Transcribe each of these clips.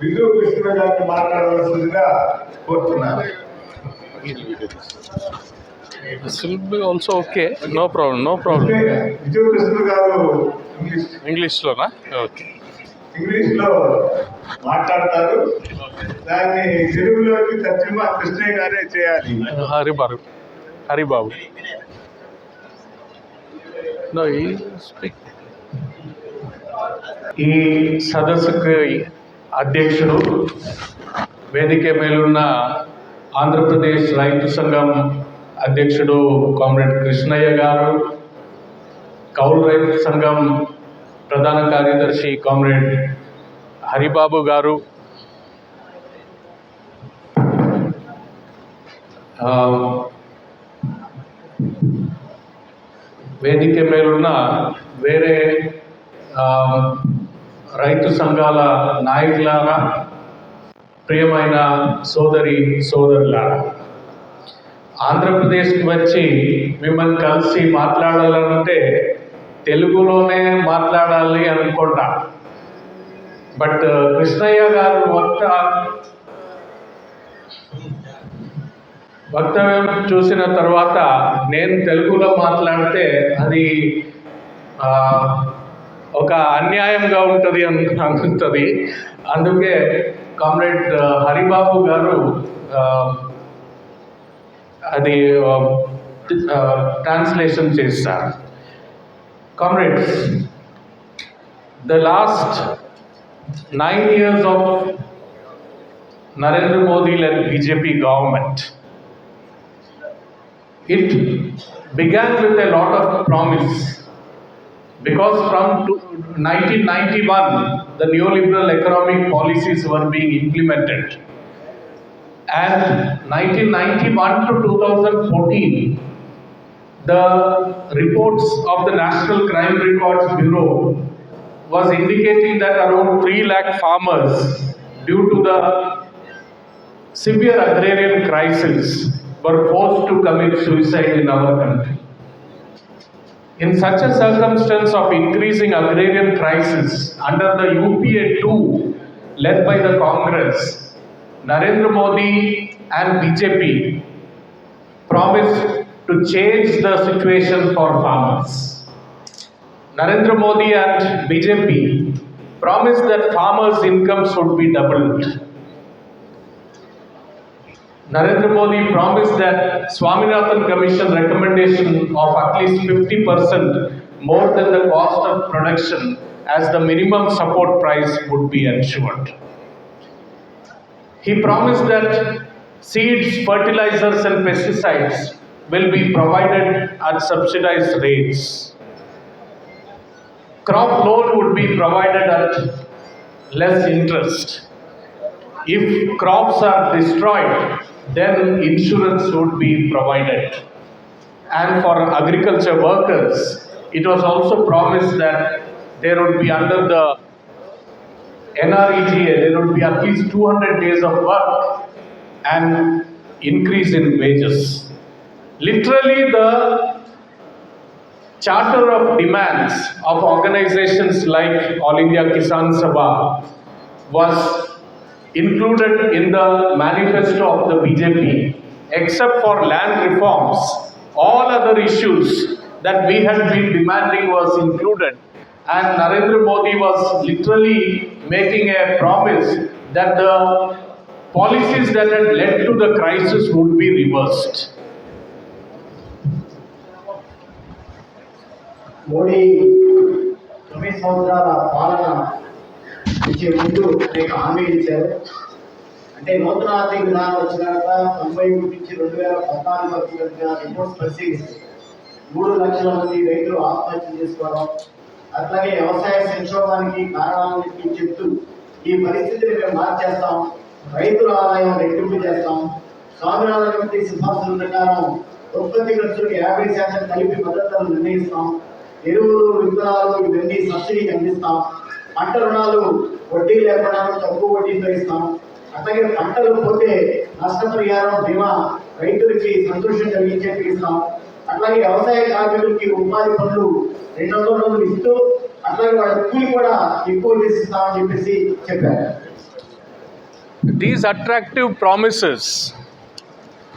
విజు కృష్ణ గారిని మాట్లాడవలసిందిగా కోరుతున్నాను. This will be also okay. No problem. No problem. Viju Krishna గారు ఇంగ్లీష్లోనా? ఓకే. ఇంగ్లీష్లో మాట్లాడతారు. దాన్ని తెలుగులోకి తర్జుమా కృష్ణయ్య గారే చేయాలి. హరిబాబు. No, he speak. ఈ సదస్సుకి అధ్యక్షుడు, వేదిక మేలున్న ఆంధ్రప్రదేశ్ రైతు సంఘం అధ్యక్షుడు కామ్రేడ్ కృష్ణయ్య గారు, కౌలు రైతు సంఘం ప్రధాన కార్యదర్శి కామ్రేడ్ హరిబాబు గారు, వేదిక మేలున్న వేరే రైతు సంఘాల నాయకులారా, ప్రియమైన సోదరులారా, ఆంధ్రప్రదేశ్కి వచ్చి మిమ్మల్ని కలిసి మాట్లాడాలంటే తెలుగులోనే మాట్లాడాలి అనుకుంటా. బట్ కృష్ణయ్య గారు వక్తవ్యం చూసిన తర్వాత నేను తెలుగులో మాట్లాడితే అది ఒక అన్యాయంగా ఉంటుంది అనుకుంటుంది. అందుకే కామ్రేడ్ హరిబాబు గారు అది ట్రాన్స్లేషన్ చేస్తారు. Comrades, the last 9 years of Narendra Modi-led BJP government, it began with a lot of promise, because from 1991 the neoliberal economic policies were being implemented, and 1991 to 2014 the reports of the National Crime Records Bureau was indicating that around 3 lakh farmers, due to the severe agrarian crisis, were forced to commit suicide in our country. In such a circumstance of increasing agrarian crisis, under the UPA 2 led by the Congress, Narendra Modi and BJP promised to change the situation for farmers. Narendra Modi and BJP promised that farmers' incomes would be doubled. Narendra Modi promised that Swaminathan Commission recommendation of at least 50% more than the cost of production as the minimum support price would be ensured. He promised that seeds, fertilizers and pesticides will be provided at subsidized rates. Crop loan would be provided at less interest. If crops are destroyed, then insurance would be provided. And for agriculture workers, it was also promised that there would be, under the NREGA, there would be at least 200 days of work and increase in wages. Literally, the charter of demands of organizations like All India Kisan Sabha was included in the manifesto of the BJP. Except for land reforms, all other issues that we had been demanding was included, and Narendra Modi was literally making a promise that the policies that had led to the crisis would be reversed. Modi 9 సంవత్సరాల పాలన ఇచ్చే ముందు అనేక హామీలు ఇచ్చారు. అంటే నూతన ఆర్థిక విధానం వచ్చినాక 91 నుంచి 2014 వరకు జరిగిన రిపోర్ట్స్ పరిశీలిస్తే 3 లక్షల మంది రైతులు ఆత్మహత్య చేసుకోవడం, అట్లాగే వ్యవసాయ సంక్షోభానికి కారణాలని చెప్తూ ఈ పరిస్థితిని మేము మార్చేస్తాం, రైతుల ఆదాయం రెట్టింపు చేస్తాం, స్వామినాథన్ కమిటీ సిఫార్సుల ప్రకారం ఉత్పత్తి ఖర్చులకు 50% కలిపి మద్దతులను నిర్ణయిస్తాం, ఎరువులు, విత్తనాలు ఇవన్నీ సబ్సిడీకి అందిస్తాం, పంట రుణాలు వడ్డీ లేకుండా తక్కువ వడ్డీతో ఇస్తాం, అట్లాగే పంటలు పోతే నష్టపరిహారం బీమా రైతులకి సంతోషం కలిగించేట్టు ఇస్తాం, అట్లాగే వ్యవసాయ కార్మికులకి ఉపాధి పనులు 200 రోజులు ఇస్తూ అట్లాగే వాళ్ళ కూలి కూడా ఎక్కువ చేసిస్తామని చెప్పేసి చెప్పారు. these attractive promises,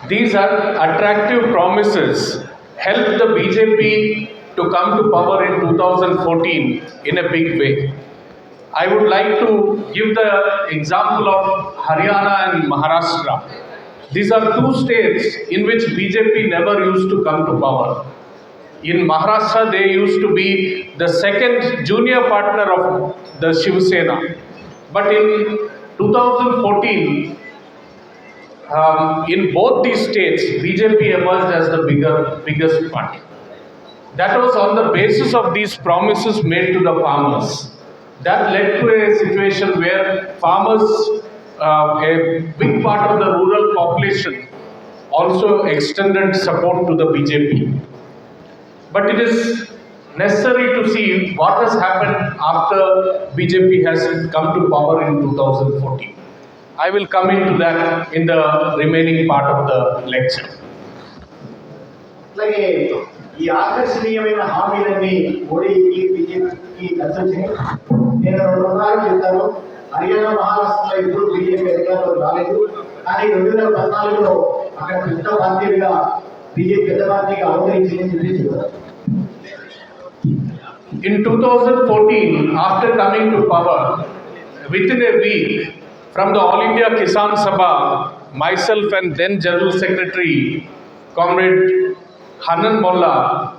these are attractive promises helped the BJP to come to power in 2014 in a big way. I would like to give the example of Haryana and Maharashtra. These are two states in which BJP never used to come to power. In Maharashtra, they used to be the second junior partner of the Shiv Sena. But in 2014, in both these states, BJP emerged as the biggest party. That was on the basis of these promises made to the farmers. That led to a situation where farmers, a big part of the rural population, also extended support to the BJP. But it is necessary to see what has happened after BJP has come to power in 2014. I will come into that in the remaining part of the lecture. అలాగే ఈ ఆకర్షణీయమైన హామీలన్నీ మోడీకి బీజేపీకి కలిసి వచ్చినాయి. నేను 2 ఉదాహరణలు చెప్తాను. హర్యానా మహారాష్ట్రలో ఇప్పుడు బీజేపీ అధికారంలో రాలేదు, కానీ 2014లో అక్కడ పెద్ద పార్టీగా బీజేపీ పెద్ద పార్టీగా అవతరించిందని చెప్పి చెప్తారు. In 2014, after coming to power, within a week, from the All India Kisan Sabha, myself and then General Secretary, Comrade Hanan Molla,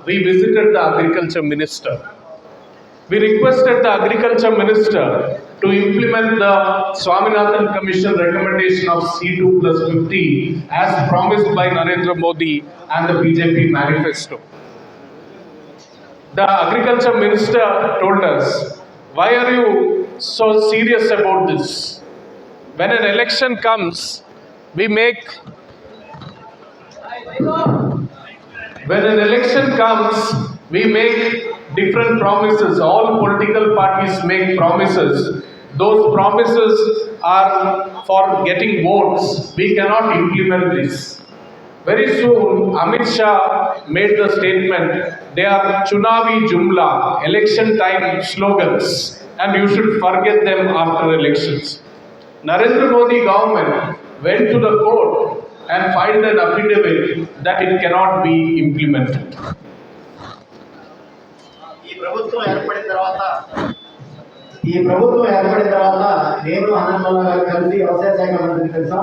we visited the Agriculture Minister. We requested the Agriculture Minister to implement the Swaminathan Commission recommendation of C2+50 as promised by Narendra Modi and the BJP manifesto. The Agriculture Minister told us, why are you so serious about this? When an election comes, we make different promises. All political parties make promises. Those promises are for getting votes. We cannot implement this. Very soon, Amit Shah made the statement, they are Chunavi Jumla, election time slogans, and you should forget them after elections. Narendra Modi government went to the court and filed an affidavit that it cannot be implemented. ఈ ప్రభుత్వం ఏర్పడిన తర్వాత నేను ఆనంద్ గారు కలిసి వ్యవసాయ శాఖ మంత్రిని కలిసాం.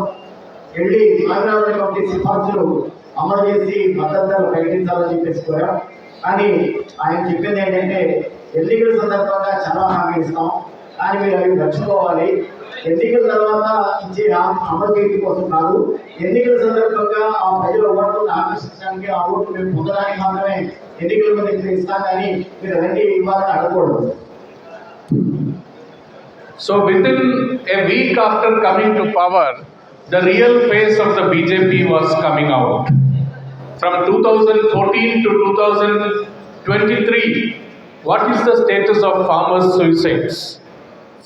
వెళ్ళి స్వామినాథన్ కమిటీ సిఫార్సులు అమలు చేసి భద్రతలు ప్రకటించాలని చెప్పేసి కోరాం. కానీ ఆయన చెప్పింది ఏంటంటే ఎన్నికల సందర్భంగా చాలా హామీ ఇస్తాం, కానీ మీరు అవి మర్చిపోవాలి. ఎన్నికల తర్వాత ఇచ్చే అమలు చేయడం కోసం కాదు, ఎన్నికల సందర్భంగా ఆ ప్రజల ఓట్లను ఆకర్షించడానికి, ఆ ఓట్లు మేము పొందడానికి మాత్రమే ఎన్నికల మీద ఇస్తాం, కానీ మీరు అవన్నీ ఇవ్వాలని అడగకూడదు. So within a week after coming to power, the real face of the BJP was coming out. From 2014 to 2023, what is the status of farmers' suicides?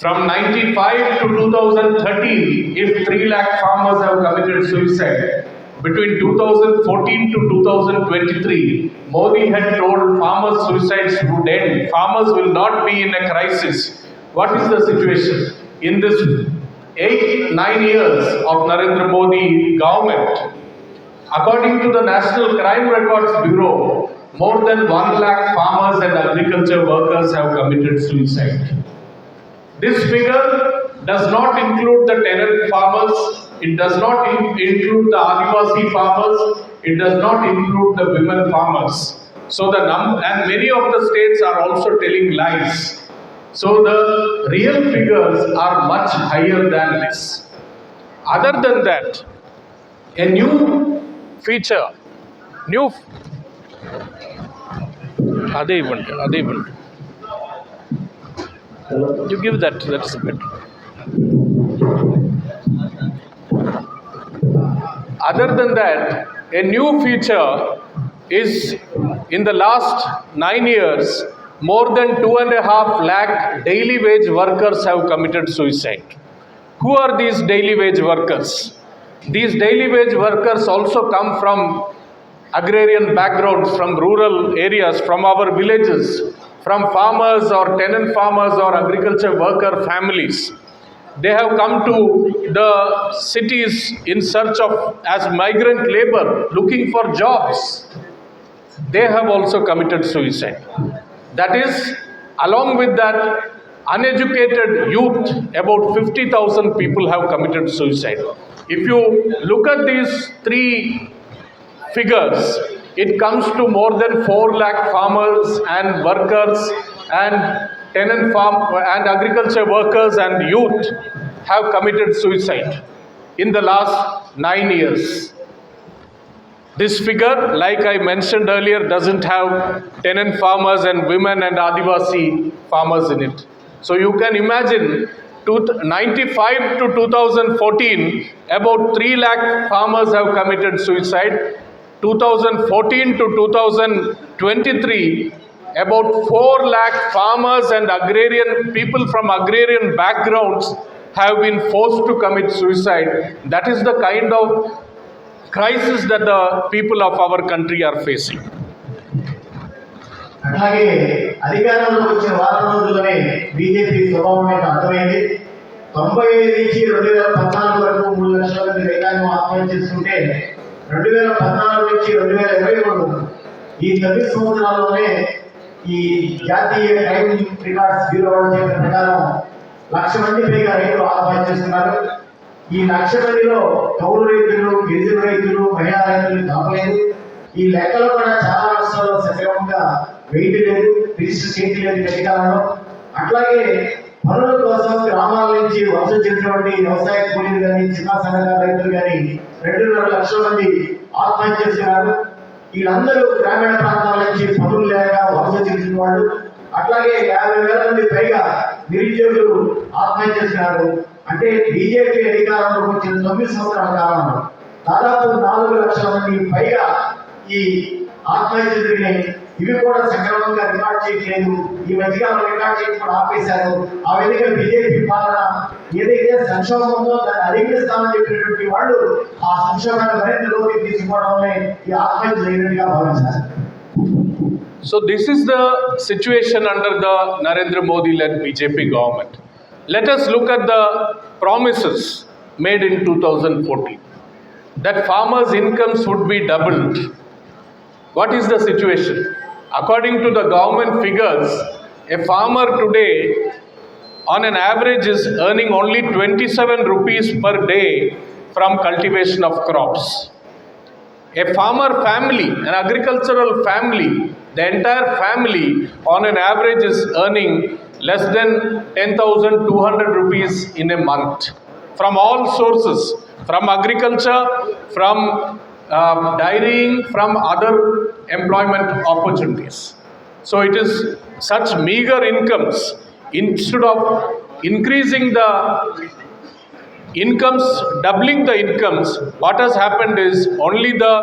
From 95 to 2013, if 3 lakh farmers have committed suicide, between 2014 to 2023, Modi had told farmers' suicides would end. Farmers will not be in a crisis. What is the situation? In this 8-9 years of Narendra Modi government, according to the National Crime Records Bureau, more than 1 lakh farmers and agriculture workers have committed suicide. This figure does not include the tenant farmers, it does not include the Adivasi farmers, it does not include the women farmers. So and many of the states are also telling lies. So the real figures are much higher than this. Other than that, a new feature, Ade event. You give that, that's better. Other than that, a new feature is in the last 9 years, more than 2.5 lakh daily wage workers have committed suicide. Who are these daily wage workers? These daily wage workers also come from agrarian backgrounds, from rural areas, from our villages, from farmers or tenant farmers or agriculture worker families. they have come to the cities in search of as migrant labor looking for jobs. They have also committed suicide. That is, along with that, uneducated youth, about 50,000 people have committed suicide. If you look at these three figures, it comes to more than 4 lakh farmers and workers and tenant farm and agriculture workers and youth have committed suicide in the last 9 years. This figure, like I mentioned earlier, doesn't have tenant farmers and women and Adivasi farmers in it. So you can imagine 95 to 2014, about 3 lakh farmers have committed suicide. 2014 to 2023, about 4 lakh farmers and agrarian people from agrarian backgrounds have been forced to commit suicide. That is the kind of crisis that the people of our country are facing. అట్లాగే అధికారంలోకి వచ్చిన వారం రోజుల్లోనే BJP స్వభావం ఏంటో అర్థమైంది. 95 నుంచి 2014 వరకు 3 లక్షల మంది రైతాంగం ఆత్మహత్య చేసుకుంటే 2014 నుంచి 2023 ఈ 9 సంవత్సరాల్లోనే ఈ జాతీయ టైమ్ రికార్డ్స్ బ్యూరో వాళ్ళు చెప్పిన ప్రకారం 1,00,000 మంది పైగా రైతులు ఆత్మహత్య చేస్తున్నారు. ఈ 1,00,000 మందిలో కౌలు రైతులు, గిరిజన రైతులు, మహిళా రైతులు కాపలేదు. ఈ లెక్కలో కూడా చాలా రాష్ట్రాల్లో సక్రమంగా వెయిట్ లేదు, రిజిస్టర్ చేతి లేదు అధికారంలో. అట్లాగే పనుల కోసం గ్రామాల నుంచి వలస వచ్చినటువంటి వ్యవసాయ కూలీలు కానీ, చిన్న సన్నకారు రైతులు కానీ 2.5 లక్షల మంది ఆత్మహత్య చేస్తున్నారు. వీళ్ళందరూ గ్రామీణ ప్రాంతాల నుంచి పనులు లేక వలస వచ్చిన వాళ్ళు. అట్లాగే 50,000 మంది పైగా నిరుద్యోగులు ఆత్మహత్య చేస్తున్నారు. అంటే బీజేపీ అధికారంలోకి వచ్చిన 9 సంవత్సరాల కాలంలో దాదాపు 4 లక్షల మంది పైగా ఈ ఆత్మహత్యలు జరిగినాయి. ఇవి కూడా సక్రమంగా రికార్డ్ చేయట్లేదు. ఈ మధ్యకాలంలో రికార్డ్ చేయడం కూడా ఆపేశారు. ఆ విధంగా బీజేపీ పాలన ఏదైతే సంక్షోభం ఉందో దాన్ని అధిగమిస్తామని చెప్పినటువంటి వాళ్ళు ఆ సంక్షోభాన్ని మరింత లోకి తీసుకోవడంలో ఈ ఆత్మహత్య జరిగినట్టుగా భావించారు. So this is the situation under the Narendra Modi-led BJP government. Let us look at the promises made in 2014 that farmers' incomes would be doubled. What is the situation? According to the government figures, a farmer today on an average is earning only 27 rupees per day from cultivation of crops. A farmer family, an agricultural family, the entire family on an average is earning less than 10,200 rupees in a month from all sources, from agriculture, from dairying, from other employment opportunities. So it is such meager incomes. Instead of increasing the incomes, doubling the incomes, what has happened is only the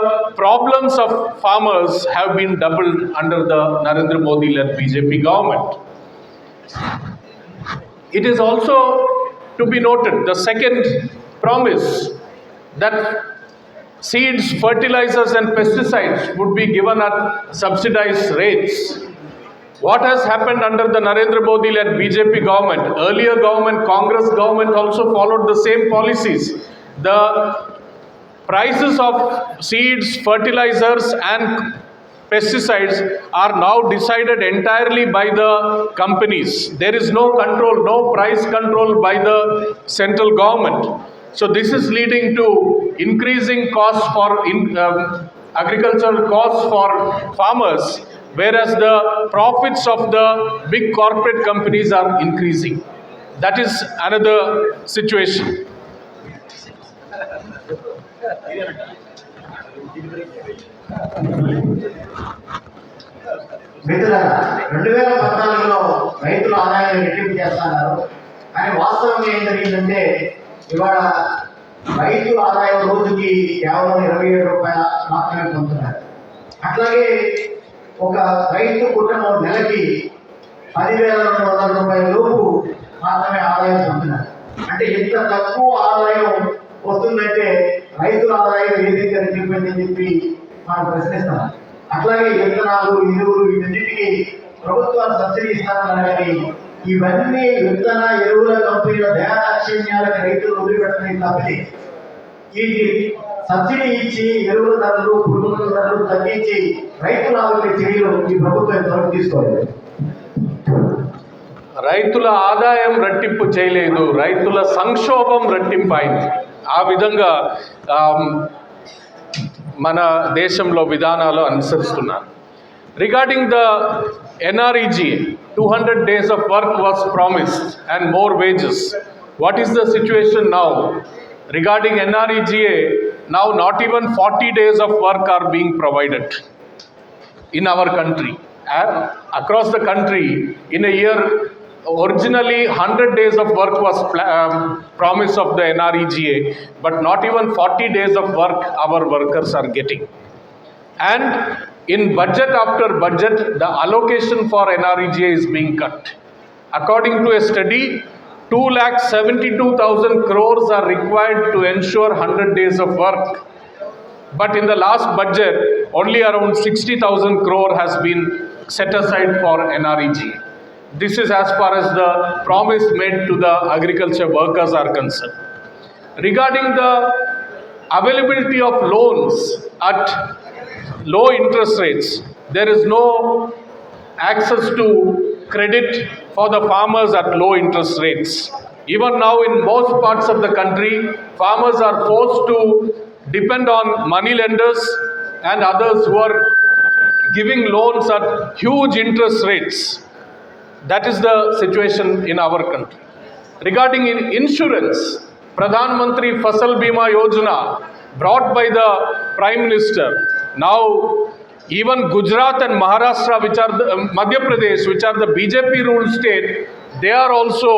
problems of farmers have been doubled under the Narendra Modi-led BJP government. It is also to be noted, the second promise, that seeds, fertilizers and pesticides would be given at subsidized rates. What has happened under the Narendra Modi-led BJP government? Earlier government, Congress government also followed the same policies. The prices of seeds, fertilizers and pesticides are now decided entirely by the companies. There is no control, no price control by the central government. So this is leading to increasing costs for agricultural costs for farmers, whereas the profits of the big corporate companies are increasing. That is another situation. మిత్రులారా, 2014లో రైతుల ఆదాయాన్ని రెట్టింపు చేస్తున్నారు. కానీ వాస్తవంగా ఏం జరిగిందంటే ఇవాళ రైతు ఆదాయం రోజుకి కేవలం 27 రూపాయలు మాత్రమే పొందుతున్నారు. అట్లాగే ఒక రైతు కుటుంబం నెలకి 10,200 రూపాయల లోపు మాత్రమే ఆదాయం పొందుతున్నారు. అంటే ఎంత తక్కువ ఆదాయం వస్తుందంటే రైతుల ఆదాయం ఏ విధంగా రెట్టింపని చెప్పి మనం ప్రశ్నిస్తాం. అట్లాగే విత్తనాలు, ఎరువులు వీటన్నిటికీ ప్రభుత్వాలు సబ్సిడీ ఇస్తారన్నారు. కానీ ఇవన్నీ విత్తన ఎరువుల కంపెనీల దయాదాక్షిణ్యాలకు రైతులు వదిలిపెట్టడం తప్పితే ఈ సబ్సిడీ ఇచ్చి ఎరువుల ధరలు పురుగుల ధరలు తగ్గించి రైతుల ఆదుకునే చర్యలు ఈ ప్రభుత్వం ఇంతవరకు తీసుకోలేదు. రైతుల ఆదాయం రెట్టింపు చేయలేదు, రైతుల సంక్షోభం రెట్టింపు అయింది. ఆ విధంగా మన దేశంలో విధానాలు అనుసరిస్తున్నారు. Regarding the NREGA, 200 days of work was promised and more wages. What is the situation now? Regarding NREGA, now not even 40 days of work are being provided in our country. Across the country, in a year, originally 100 days of work was promise of the NREGA, but not even 40 days of work our workers are getting. And in budget after budget, the allocation for NREGA is being cut. According to a study, 2,72,000 crores are required to ensure 100 days of work. But in the last budget, only around 60,000 crore has been set aside for NREGA. This is as far as the promise made to the agriculture workers are concerned. Regarding the availability of loans at low interest rates, there is no access to credit for the farmers at low interest rates. Even now in most parts of the country, farmers are forced to depend on money lenders and others who are giving loans at huge interest rates. That is the situation in our country. Regarding insurance, Pradhan Mantri Fasal Bima Yojana brought by the Prime Minister, now even Gujarat and Maharashtra, which are the Madhya Pradesh, which are the BJP ruled state, they are also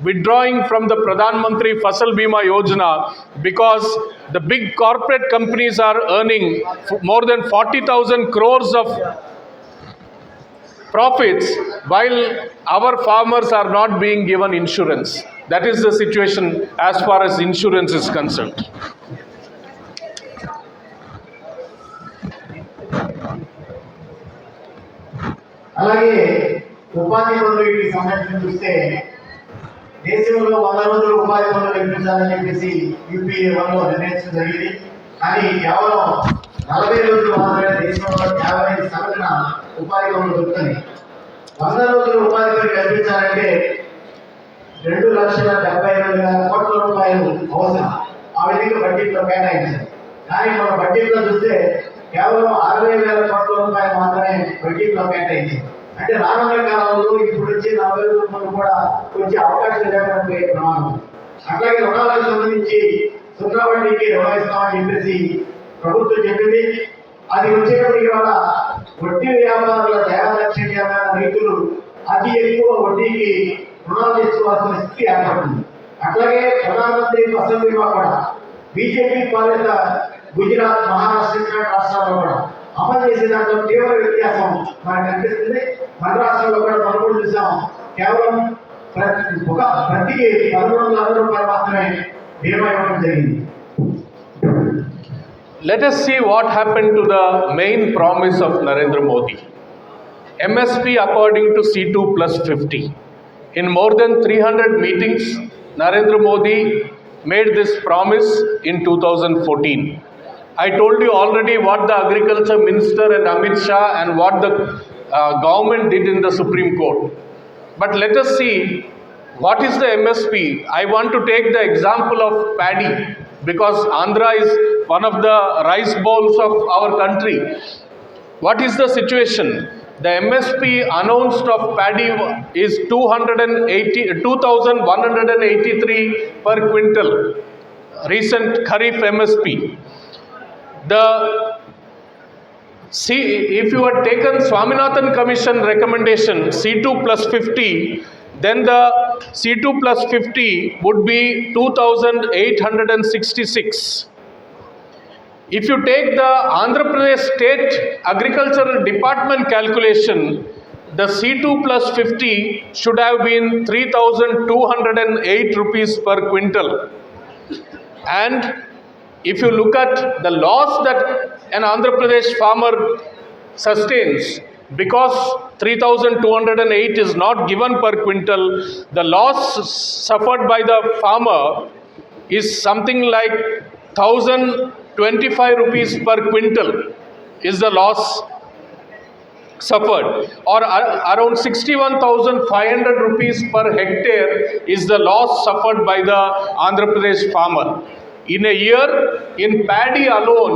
withdrawing from the Pradhan Mantri Fasal Bima Yojana because the big corporate companies are earning more than 40,000 crores of profits while our farmers are not being given insurance. That is the situation as far as insurance is concerned. అలాగే ఉపాధి పనులకి సంబంధించి చూస్తే దేశంలో 100 రోజులు ఉపాధి పనులు కల్పించాలని చెప్పేసి UPA 1లో నిర్ణయించడం జరిగింది. కానీ కేవలం 40 రోజులు మాత్రమే దేశంలో 55 సగటున ఉపాధి పనులు దొరుకుతాయి. 100 రోజులు ఉపాధి పనులు కల్పించాలంటే 2,72,000 కోట్ల రూపాయలు అవసరం. ఆ విధంగా బడ్జెట్లో కేటాయించారు. కానీ మన బడ్జెట్లో చూస్తే కేవలం 60,000 కోట్ల రూపాయలు మాత్రమే బడ్జెట్లో కేటాయించారు. అంటే రానున్న కాలంలో ఇప్పుడు వచ్చే 40 రోజులు కూడా వచ్చే అవకాశం లేకుండా పోయే ప్రమాదం. అట్లాగే రుణాలకు సంబంధించి సున్నా వడ్డీకి రుణం ఇస్తామని చెప్పేసి ప్రభుత్వం చెప్పింది. అది వచ్చేటప్పటికి వల్ల వడ్డీ వ్యాపారుల దయాదాక్షిణ్య రైతులు అతి ఎక్కువ వడ్డీకి రుణాలు తెచ్చుకోవాల్సిన స్థితి ఏర్పడుతుంది. అట్లాగే ప్రధానమంత్రి ఫసల్ బీమా కూడా బీజేపీ పాలిత గుజరాత్, మహారాష్ట్ర రాష్ట్రాల్లో కూడా అమలు చేసే దాంట్లో తీవ్ర వ్యత్యాసం మనకు కనిపిస్తుంది. మన రాష్ట్రంలో కూడా మనం కూడా చూసాం, కేవలం ప్రతికి 1,360 రూపాయలు మాత్రమే బీమా ఇవ్వడం జరిగింది. Let us see what happened to the main promise of Narendra Modi. MSP according to C2 plus 50. In more than 300 meetings, Narendra Modi made this promise in 2014. I told you already what the Agriculture Minister and Amit Shah and what the government did in the Supreme Court. But let us see what is the MSP. I want to take the example of paddy because Andhra is one of the rice bowls of our country. What is the situation? The MSP announced of paddy is 2,183 per quintal. Recent Kharif MSP. If you had taken Swaminathan Commission recommendation C2 plus 50, then the C2 plus 50 would be 2,866. If you take the Andhra Pradesh State Agricultural Department calculation, the C2 plus 50 should have been 3,208 rupees per quintal. And if you look at the loss that an Andhra Pradesh farmer sustains, because 3,208 is not given per quintal, the loss suffered by the farmer is something like 1,025 rupees per quintal is the loss suffered, or around 61,500 rupees per hectare is the loss suffered by the Andhra Pradesh farmer. In a year, in paddy alone,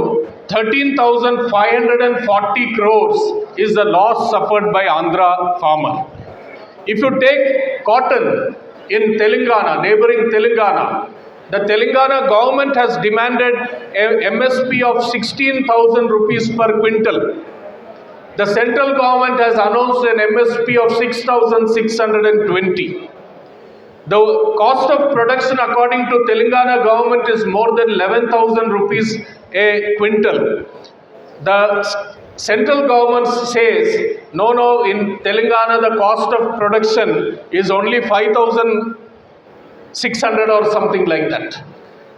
13,540 crores is the loss suffered by Andhra farmer. If you take cotton in Telangana, neighboring Telangana, the Telangana government has demanded a MSP of 16,000 rupees per quintal. The central government has announced an MSP of 6,620. The cost of production according to Telangana government is more than 11,000 rupees a quintal. The central government says, no, in Telangana the cost of production is only 5,600 or something like that.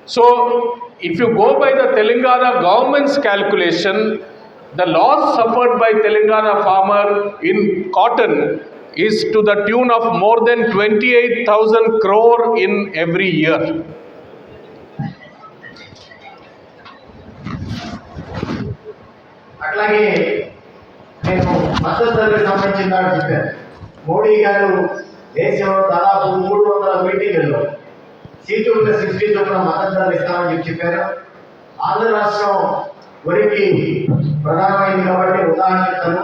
So, if you go by the Telangana government's calculation, the loss suffered by Telangana farmer in cotton is to the tune of more than 28,000 crore in every year. అట్లాగే నేను మద్దతు ధరకు సంబంధించిన దాన్ని చెప్పాను. మోడీ గారు దేశంలో దాదాపు 300 మీటింగుల్లో C2+50 చొప్పున మద్దతు ధరలు ఇస్తామని చెప్పారు. ఆంధ్ర రాష్ట్రం వరికి ప్రధానమైంది కాబట్టి ఉదాహరణ చెప్తాను.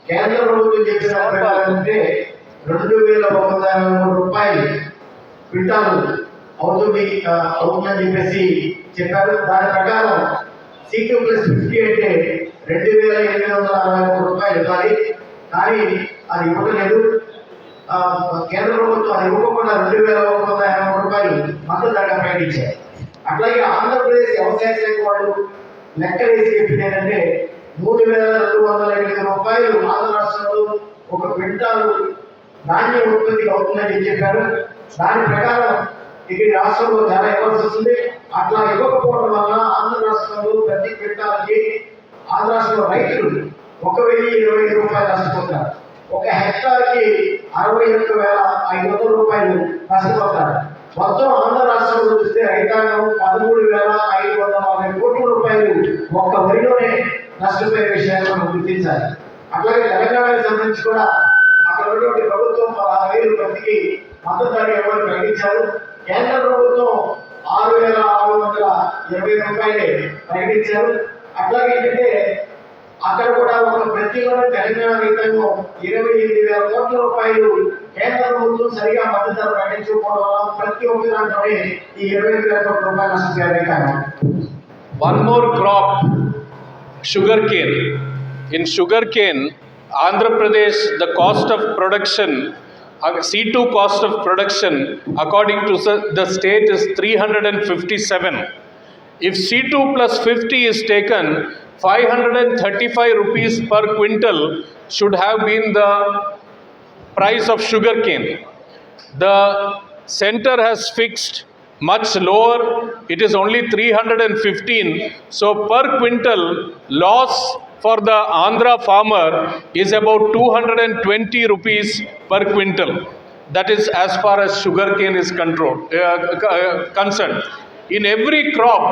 కేంద్ర ప్రభుత్వం చెప్పిన ప్రకారం అంటే 2,153 రూపాయలు క్వింటాలు అవుతుందని చెప్పేసి చెప్పారు. దాని ప్రకారం C2+50 అంటే 2,863 రూపాయలు ఇవ్వాలి. కానీ అది ఇవ్వలేదు. కేంద్ర ప్రభుత్వం అది ఇవ్వకుండా 2,183 రూపాయలు మద్దతు ధరగా ప్రకటించారు. అట్లాగే ఆంధ్రప్రదేశ్ వ్యవసాయ శాఖ వాళ్ళు లెక్క వేసి చెప్పింది ఏంటంటే 3,208 రూపాయలు ఆంధ్ర రాష్ట్రంలో ఒక క్వింటాలు ధాన్యం ఉత్పత్తికి అవుతుందని చెప్పారు. దాని ప్రకారం ఇక్కడ రాష్ట్రంలో చాలా ఇవ్వాల్సి వస్తుంది. అట్లా ఇవ్వకపోవడం వల్ల ఆంధ్ర రాష్ట్రంలో ప్రతి క్వింటాల్కి ఆంధ్ర రాష్ట్రంలో రైతులు 1,025 రూపాయలు నష్టపోతారు. ఒక హెక్టార్కి 61,500 రూపాయలు నష్టపోతారు. మొత్తం ఆంధ్ర రాష్ట్రంలో చూస్తే రైతాంగం 13,540 కోట్ల రూపాయలు ఒక్క వరిలోనే నష్టపోయే విషయాన్ని మనం గుర్తించాలి. అట్లాగే తెలంగాణకు సంబంధించి కూడా అక్కడ ఉన్నటువంటి ప్రభుత్వం 16,000 ప్రతికి మద్దతు ధర ఇవ్వని ప్రకటించారు. కేంద్ర ప్రభుత్వం 6,620 రూపాయలే ప్రకటించారు. అట్లాగే ఏంటంటే అక్కడ కూడా ఒక ప్రతిలోనే తెలంగాణ రైతాంగం 28,000 కోట్ల రూపాయలు కేంద్ర ప్రభుత్వం సరిగా మద్దతు ధర ప్రకటించకపోవడం వల్ల ప్రతి ఒక్క దాంట్లోనే ఈ 25,000 కోట్ల రూపాయలు నష్టపోయారు రైతాంగం. One more crop, sugarcane. In sugarcane, Andhra Pradesh, the cost of production, C2 cost of production according to the state is 357. If C2+50 is taken, 535 rupees per quintal should have been the price of sugarcane. The center has fixed much lower, it is only 315. So per quintal loss for the Andhra farmer is about 220 rupees per quintal. That is as far as sugarcane is concerned. In every crop,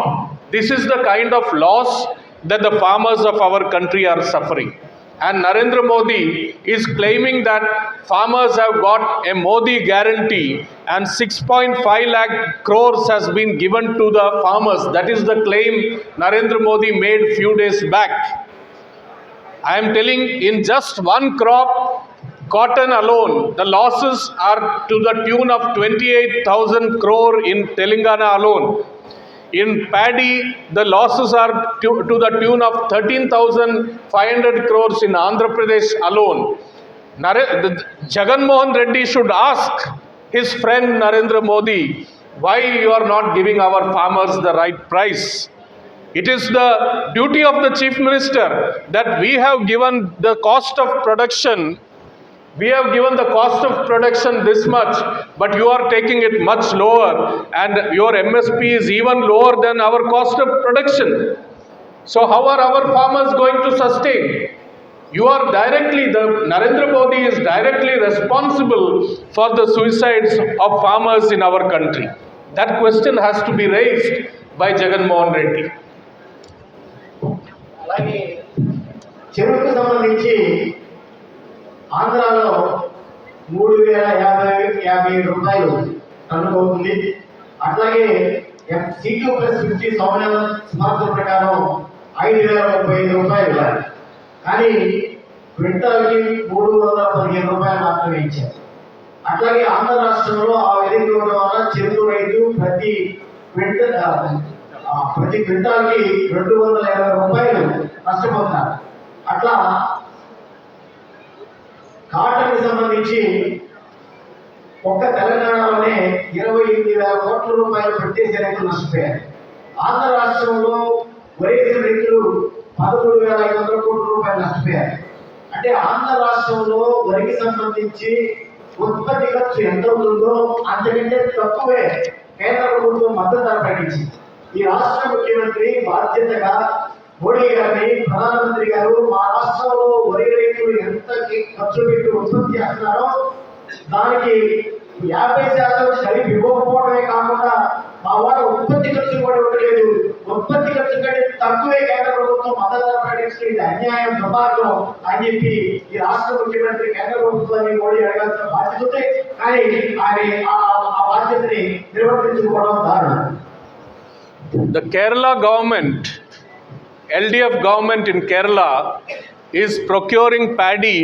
this is the kind of loss that the farmers of our country are suffering. And Narendra Modi is claiming that farmers have got a Modi guarantee and 6.5 lakh crores has been given to the farmers. That is the claim Narendra Modi made few days back. I am telling, in just one crop, cotton alone, the losses are to the tune of 28,000 crore in Telangana alone. In paddy, the losses are to the tune of 13,500 crores in Andhra Pradesh alone. Jagan Mohan Reddy should ask his friend Narendra Modi why you are not giving our farmers the right price. It is the duty of the Chief Minister that we have given the cost of production. We have given the cost of production this much, but you are taking it much lower, and your MSP is even lower than our cost of production. So how are our farmers going to sustain? You are directly, the Narendra Modi is directly responsible for the suicides of farmers in our country. That question has to be raised by Jagan Mohan Reddy. అలాగే చెరువుకు సంబంధించి ఆంధ్రాలో 3,050 రూపాయలు టన్నుకు. అట్లాగే CQ+50 Soumya స్మారకం ప్రకారం 5,035 రూపాయలు. కానీ క్వింటాల్కి 315 రూపాయలు మాత్రమే ఇచ్చారు. అట్లాగే ఆంధ్ర రాష్ట్రంలో ఆ విధంగా ఉండడం వల్ల చెరుకు రైతు ప్రతి క్వింటాల్కి 220 రూపాయలు నష్టపోతున్నారు. అట్లా కాటన్కి సంబంధించి ఒక్క తెలంగాణలోనే 28,000 కోట్ల రూపాయలు పెట్టేసే రైతులు నష్టపోయారు. ఆంధ్ర రాష్ట్రంలో వరేసిన రైతులు 13,500 కోట్ల రూపాయలు నష్టపోయారు. అంటే ఆంధ్ర రాష్ట్రంలో వరికి సంబంధించి ఉత్పత్తి ఖర్చు ఎంత ఉంటుందో అంతకంటే తక్కువే కేంద్ర ప్రభుత్వం మద్దతు ధర ప్రకటించింది. ఈ రాష్ట్ర ముఖ్యమంత్రి బాధ్యతగా మోడీ గారిని, ప్రధానమంత్రి గారు మా రాష్ట్రంలో వరి రైతులు ఎంత ఖర్చు పెట్టి ఉత్పత్తి చేస్తున్నారో దానికి 50% కలిపి ఇవ్వకపోవడమే కాకుండా మా వాళ్ళ ఉత్పత్తి ఖర్చు కూడా ఇవ్వలేదు. ఉత్పత్తి ఖర్చు కంటే తక్కువే కేంద్ర ప్రభుత్వం మద్దతు ధర ప్రకటించడం ఇది అన్యాయం, దుర్మార్గం అని చెప్పి ఈ రాష్ట్ర ముఖ్యమంత్రి కేంద్ర ప్రభుత్వాన్ని మోడీ అడగాల్సిన బాధ్యత ఉంది. కానీ ఆయన ఆ బాధ్యతని నిర్వర్తించుకోవడం దారుణం. The Kerala government, LDF government in Kerala is procuring paddy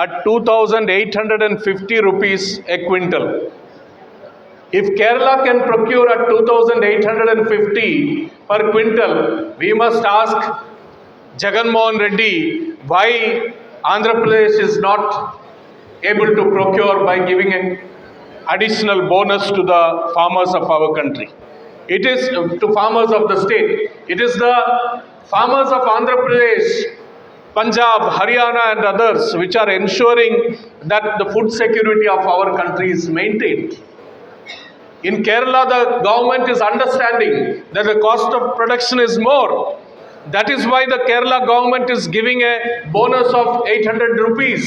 at 2,850 rupees a quintal. If Kerala can procure at 2,850 per quintal, we must ask Jagan Mohan Reddy why Andhra Pradesh is not able to procure by giving an additional bonus to the farmers of our country. It is to farmers of the state. It is the farmers of Andhra Pradesh, Punjab, Haryana and others which are ensuring that the food security of our country is maintained. In Kerala, the government is understanding that the cost of production is more. That is why the Kerala government is giving a bonus of 800 rupees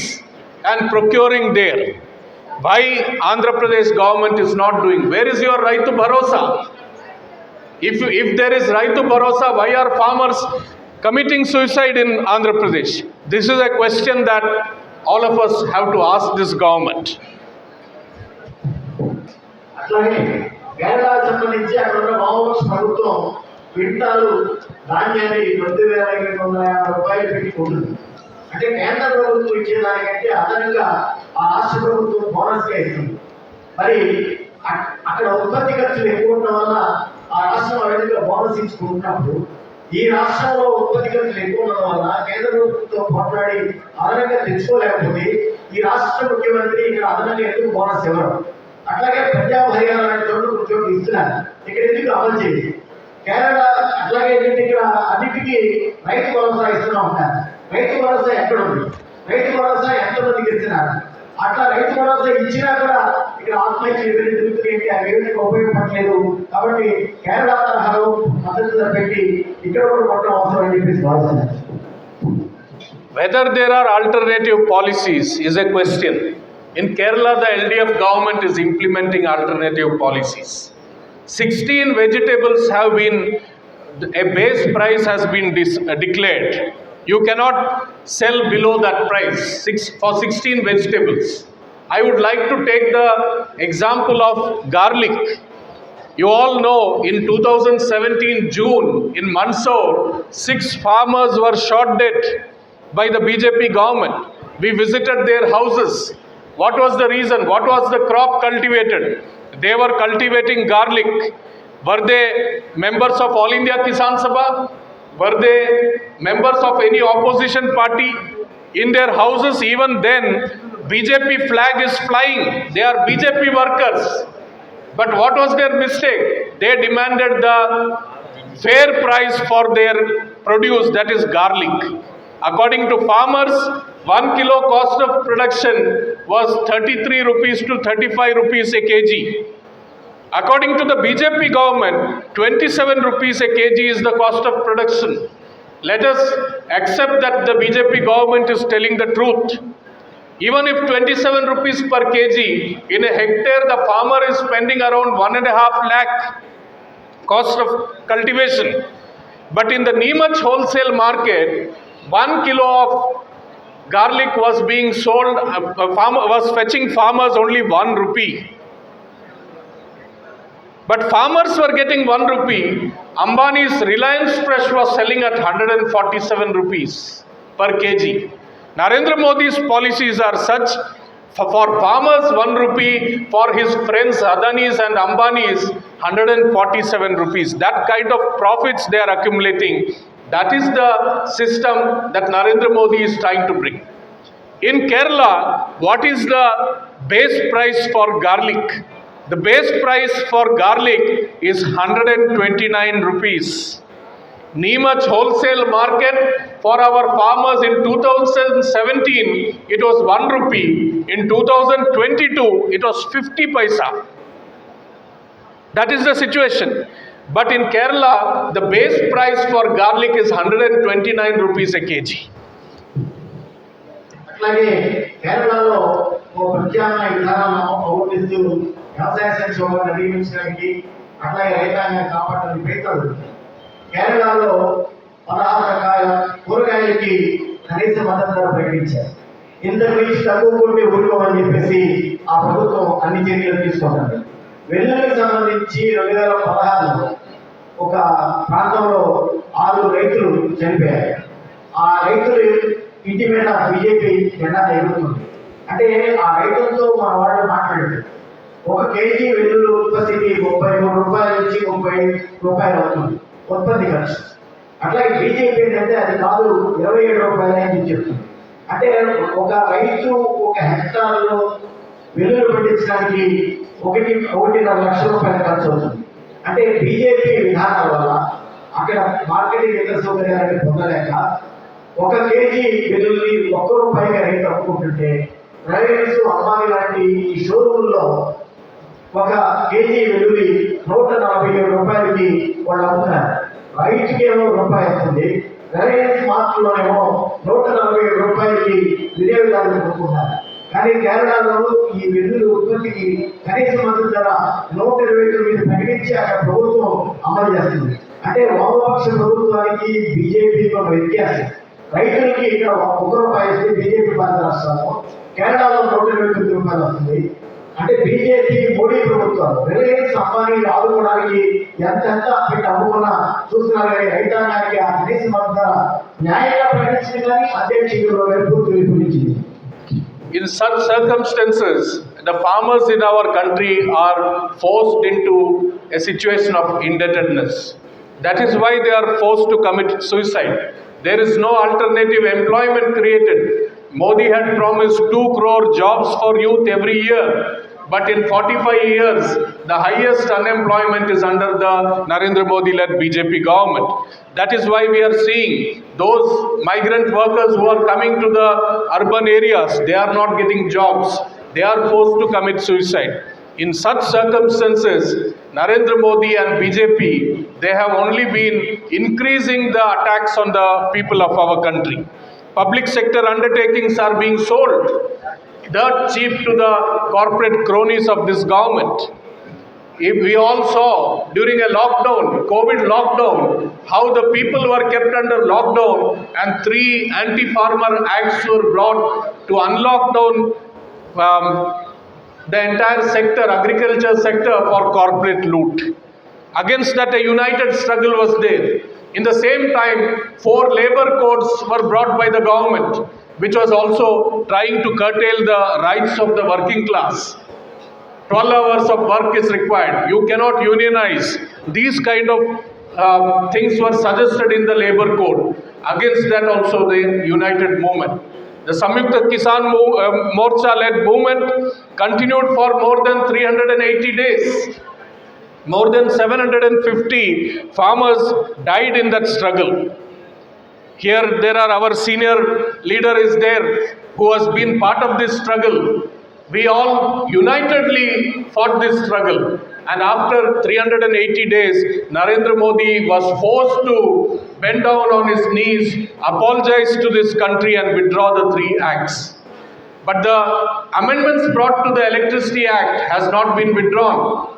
and procuring there. Why Andhra Pradesh government is not doing? Where is your Raitu Bharosa? If there is Raitu Bharosa, why are farmers committing suicide in Andhra Pradesh? This is a question that all of us have to ask this government. అట్లాగే కేరళకు సంబంధించి అక్కడ ఉన్న Maoist ప్రభుత్వం quintal ధాన్యాన్ని 2,850 రూపాయలు పెట్టి కొంటుంది. అంటే కేంద్ర ప్రభుత్వం ఇచ్చే దానికంటే అదనంగా ఆ రాష్ట్ర ప్రభుత్వం బోనస్గా ఇస్తుంది. మరి అక్కడ ఉత్పత్తి ఖర్చులు ఎక్కువ ఉండడం వల్ల ఆ రాష్ట్రం అడిగిన బోనస్ ఇచ్చుకుంటున్నప్పుడు ఈ రాష్ట్రంలో ఉత్పత్తి ఖర్చులు ఎక్కువ ఉండడం వల్ల కేంద్ర ప్రభుత్వంతో పోట్లాడి అదనంగా తెచ్చుకోలేకపోతే ఈ రాష్ట్ర ముఖ్యమంత్రి ఇక్కడ అదనంగా ఎందుకు బోనస్ ఇవ్వరు? అట్లాగే పంజాబ్, హర్యానా లాంటి చోట్ల ఉద్యోగం ఇస్తున్నారు, ఇక్కడ ఎందుకు అమలు చేయండి? కేరళ అట్లాగే ఏంటంటే ఇక్కడ అన్నిటికీ రైతు భరోసా ఇస్తూనే ఉంటారు. రైతు భరోసా ఎక్కడ ఉంది? రైతు భరోసా ఎంతమందికి ఇస్తున్నారు? అట్లా రైతు భరోసా ఇచ్చినా కూడా ఇక్కడ ఆత్మహత్య జరుగుతుంది, ఆ వేదిక ఉపయోగపడలేదు. కాబట్టి కేరళ తరహాలో మద్దతు పెట్టి ఇక్కడ కూడా కొట్టడం అవసరం అని చెప్పేసి భావిస్తున్నారు. Whether there are alternative policies is a question. In Kerala, the LDF government is implementing alternative policies. 16 vegetables have been, a base price has been declared. You cannot sell below that price for 16 vegetables. I would like to take the example of garlic. You all know in 2017 June in Mandsaur, 6 farmers were shot dead by the BJP government. We visited their houses. What was the reason? What was the crop cultivated? They were cultivating garlic. Were they members of All India Kisan Sabha? Were they members of any opposition party? In their houses, even then, BJP flag is flying. They are BJP workers. But what was their mistake? They demanded the fair price for their produce, that is garlic. According to farmers, 1 kilo cost of production was 33 rupees to 35 rupees a kg. According to the BJP government, 27 rupees a kg is the cost of production. let us accept that the BJP government is telling the truth. Even if 27 rupees per kg, in a hectare the farmer is spending around 1.5 lakh cost of cultivation. But in the Neemach wholesale market, 1 kilo of garlic was being sold, a farmer was fetching farmers only 1 rupee. But farmers were getting 1 rupee. Ambani's Reliance Fresh was selling at 147 rupees per kg. Narendra Modi's policies are such, for farmers 1 rupee, for his friends Adani's and Ambani's 147 rupees. That kind of profits they are accumulating. That is the system that Narendra Modi is trying to bring. In Kerala, what is the base price for garlic? The base price for garlic is 129 rupees. Neemach wholesale market for our farmers in 2017, it was 1 rupee. In 2022, it was 50 paisa. That is the situation. But in Kerala, the base price for garlic is 129 rupees a kg. అట్లాగే కేరళలో ఓ ప్రత్యామ్నాయ విధానాలను అవలంబిస్తూ వ్యవసాయ సంక్షోభాన్ని అధిగమించడానికి అట్లాగే రైతాంగాన్ని కాపాడడానికి ప్రయత్నాలు కేరళలో 16 రకాల కూరగాయలకి కనీస మద్దతు ధర ప్రకటించారు. ఇంతకు మించి తగ్గుకుంటే ఊరుకోమని చెప్పేసి ఆ ప్రభుత్వం అన్ని చర్యలు తీసుకుంటుంది. వెల్లుల్లికి సంబంధించి 2016లో ఒక ప్రాంతంలో 6 రైతులు చనిపోయారు. ఆ రైతులు ఇంటి మీద బీజేపీ జెండా ఎగురుతుంది. అంటే ఆ రైతులతో మన వాళ్ళు మాట్లాడారు. 1 కేజీ వెల్లుల్లి ఉత్పత్తికి 33 రూపాయల నుంచి 35 రూపాయలు అవుతుంది ఉత్పత్తి ఖర్చు. అట్లాగే బీజేపీ ఏంటంటే అది కాదు 27 రూపాయలు అని చెప్తుంది. అంటే ఒక రైతు 1 హెక్టార్లో వెల్లుల్లి పండించడానికి 1.5 లక్షల రూపాయలు ఖర్చు అవుతుంది. అంటే బీజేపీ విధానాల వల్ల అక్కడ మార్కెటింగ్ ఇతర సౌకర్యాలను పొందలేక 1 కేజీ వెల్లుల్లి 1 రూపాయిగా రైతు అమ్ముకుంటుంటే రైల్వేస్ అంబానీ లాంటి ఈ షోరూమ్లో 1 కేజీ వెల్లుల్లి 147 రూపాయలకి వాళ్ళు అమ్ముతున్నారు. రైతుకి ఏమో రూపాయి వస్తుంది, రిలయన్స్ మార్ట్లోనేమో 147 రూపాయలకి వినియోగదారులు కొనుక్కుంటున్నారు. కానీ కేరళలో ఈ వెల్లుల్లి ఉత్పత్తికి కనీస మద్దతు ధర 129 ప్రకటించి అక్కడ ప్రభుత్వం అమలు చేస్తుంది. అంటే వామపక్ష ప్రభుత్వానికి బీజేపీకి ఒక వ్యత్యాసం. రైతులకి ఇక్కడ 1 రూపాయి ఇస్తే బీజేపీ భారత రాష్ట్రాల్లో కేరళలో 129 రూపాయలు వస్తుంది. అంటే బీజేపీ మోడీ ప్రభుత్వం రిలయన్స్ అంబానీ ఆదుకోవడానికి ఎంతెంత పెట్టి అమ్ముకున్నా చూస్తున్నారు. కానీ రైతాంగానికి ఆ కనీస మద్దతు ధర న్యాయంగా ప్రకటించింది కానీ అధ్యక్షులు విధించింది. In such circumstances, the farmers in our country are forced into a situation of indebtedness. That is why they are forced to commit suicide. There is no alternative employment created. Modi had promised 2 crore jobs for youth every year. But in 45 years, the highest unemployment is under the Narendra Modi-led BJP government. That is why we are seeing those migrant workers who are coming to the urban areas, they are not getting jobs. They are forced to commit suicide. In such circumstances, Narendra Modi and BJP, they have only been increasing the attacks on the people of our country. Public sector undertakings are being sold dirt cheap to the corporate cronies of this government. If we all saw during a lockdown, COVID lockdown, how the people were kept under lockdown and 3 anti-farmer acts were brought to unlock down the entire sector, agriculture sector, for corporate loot. Against that, a united struggle was there. In the same time, 4 labor codes were brought by the government, which was also trying to curtail the rights of the working class. 12 hours of work is required. You cannot unionize. These kind of things were suggested in the labor code. Against that also the united movement. The Samyukta Kisan Morcha-led movement continued for more than 380 days. More than 750 farmers died in that struggle. Here there are our senior leader is there who has been part of this struggle. We all unitedly fought this struggle. and after 380 days, Narendra Modi was forced to bend down on his knees, apologize to this country and withdraw the 3 acts. But the amendments brought to the Electricity Act has not been withdrawn.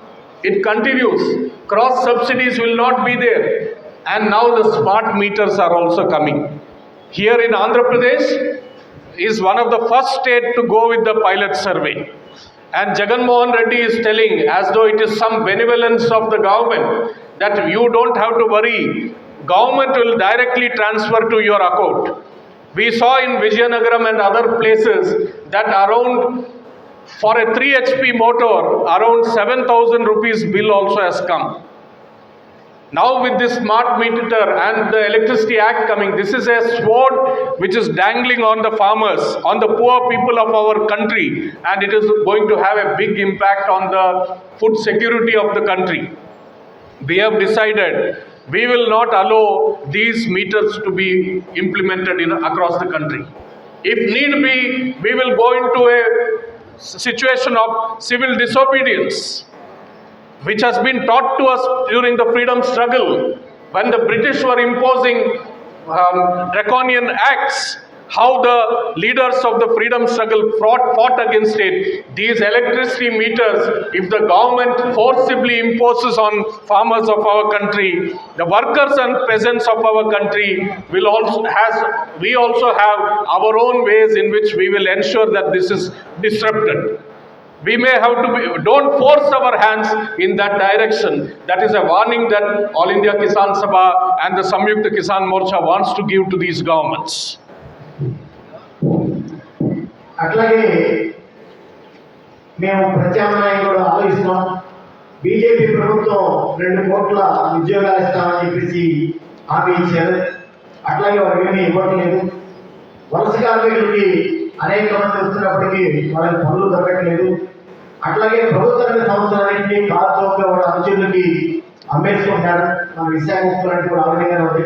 It continues. Cross subsidies will not be there. And now the smart meters are also coming. Here in Andhra Pradesh is one of the first state to go with the pilot survey. And Jagan Mohan Reddy is telling, as though it is some benevolence of the government, that you don't have to worry. Government will directly transfer to your account. We saw in Vizianagaram and other places that around, for a 3 HP motor, around 7,000 rupees bill also has come. Now with this smart meter and the Electricity Act coming, this is a sword which is dangling on the farmers, on the poor people of our country, and it is going to have a big impact on the food security of the country. We have decided we will not allow these meters to be implemented across the country. If need be, we will go into a situation of civil disobedience, which has been taught to us during the freedom struggle when the British were imposing draconian acts, how the leaders of the freedom struggle fought against it. These electricity meters, if the government forcibly imposes on farmers of our country, the workers and peasants of our country we also have our own ways in which we will ensure that this is disrupted. We may have to don't force our hands in that direction. That is a warning that All India Kisan Sabha and the Samyukta Kisan Morcha wants to give to these governments. అట్లాగే మేము ప్రత్యామ్నాయం కూడా ఆలోచిస్తున్నాం. BJP ప్రభుత్వం 2 కోట్ల ఉద్యోగాలు ఇస్తామని చెప్పేసి హామీ ఇచ్చారు. అట్లాగే వారికి ఏమీ ఇవ్వట్లేదు. వలస కార్మికులకి అనేక మంది వస్తున్నప్పటికీ వాళ్ళకి పనులు దొరకట్లేదు. అట్లాగే ప్రభుత్వ రంగ సంస్థలన్నింటినీ కాల్చోగా వాళ్ళ అనుచరులకి అమ్మేసుకుంటారు. మన విశాఖ ఉక్కులంటే కూడా ఆ విధంగానే ఉంది.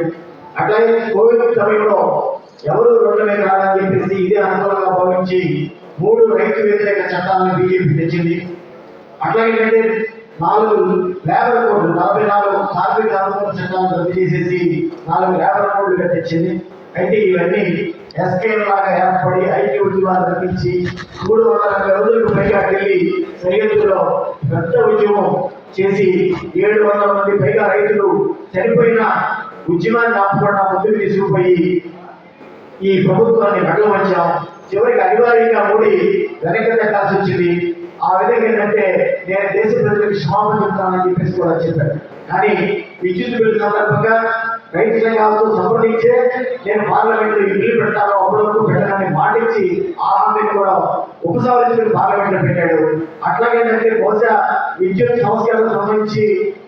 అట్లాగే కోవిడ్ సమయంలో ఎవరు రోడ్ల మీద రాదని చెప్పేసి ఇదే అనుకూలంగా భావించి 3 రైతు వ్యతిరేక చట్టాలను బీజేపీ తెచ్చింది. అట్లాగే 4 లేబర్ కోడ్లు, 44 కార్మిక అనుకూల చట్టాలను రద్దు చేసేసి 4 లేబర్ కోడ్లుగా తెచ్చింది. అయితే ఇవన్నీ ఎస్కేఎం లాగా ఏర్పడి ఐక్య ఉద్యమాలు రప్పించి 340 రోజులకు పైగా వెళ్ళి సరిహద్దులో పెద్ద ఉద్యమం చేసి 700 మంది పైగా రైతులు చనిపోయిన ఉద్యమాన్ని ఆపకుండా ముందుకు తీసుకుపోయి ఈ ప్రభుత్వాన్ని నడవచ్చాం. చివరికి అనివార్యంగా మోడీ వెనక్కి తగ్గాల్సి వచ్చింది. ఆ విధంగా ఏంటంటే నేను దేశ ప్రజలకు క్షమాపణ చెప్తానని చెప్పేసి కూడా చెప్పాను. కానీ విద్యుత్ బిల్లు సందర్భంగా రైతు సంఘాలతో సంప్రదించే నేను పార్లమెంట్లో బిల్లు పెడతాను, అప్పటివరకు పెట్టాలని మాటించి ఆ హామీని కూడా ఉపసంహరించుకుని పార్లమెంట్లో పెట్టాడు. అట్లాగేంటంటే బహుశా విద్యుత్ సంస్కరణకు సంబంధించి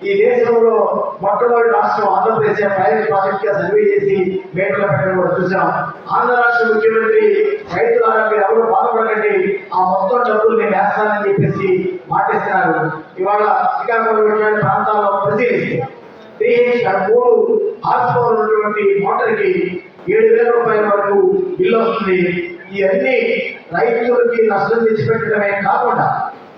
ఈ దేశంలో మొట్టమొదటి రాష్ట్రం ఆంధ్రప్రదేశ్ ప్రైవేట్ ప్రాజెక్ట్ గా సర్వే చేసి మేటలో పెట్టడం కూడా చూసాం. ఆంధ్ర రాష్ట్ర ముఖ్యమంత్రి రైతులారా మీరు ఎవరు బాధపడకండి, ఆ మొత్తం డబ్బులు నేను వేస్తానని చెప్పేసి మాటిస్తున్నారు. ఇవాళ శ్రీకాకుళం ప్రాంతాల్లో పరిశీలిస్తే 3 హార్స్ పవర్ ఉన్నటువంటి మోటార్కి 7,000 రూపాయల వరకు బిల్లు వస్తుంది. ఇవన్నీ రైతులకి నష్టం తెచ్చిపెట్టడమే కాకుండా